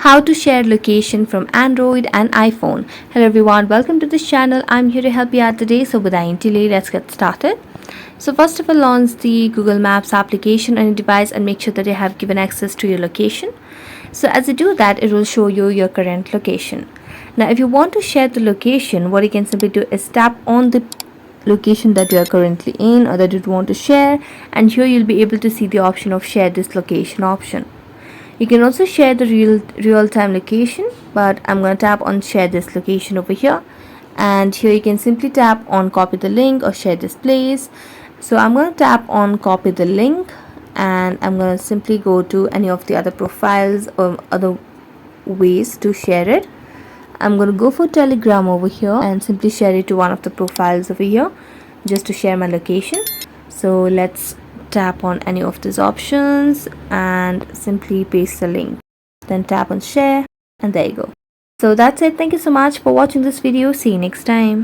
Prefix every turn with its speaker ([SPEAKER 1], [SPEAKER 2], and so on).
[SPEAKER 1] how to share location from Android and iPhone. Hello everyone, welcome to this channel. I'm here to help you out today. So without any delay, let's get started. So first of all, launch the Google Maps application on your device and make sure that you have given access to your location. So as you do that, it will show you your current location. Now if you want to share the location, what you can simply do is tap on the location that you are currently in or that you want to share, and here you'll be able to see the option of share this location option. You can also share the real-time location, but I'm going to tap on share this location over here, and here you can simply tap on copy the link or share this place. So I'm going to tap on copy the link, and I'm going to simply go to any of the other profiles or other ways to share it. I'm going to go for Telegram over here and simply share it to one of the profiles over here just to share my location. So let's tap on any of these options and simply paste the link, then tap on share, and there you go. So that's it. Thank you so much for watching this video. See you next time.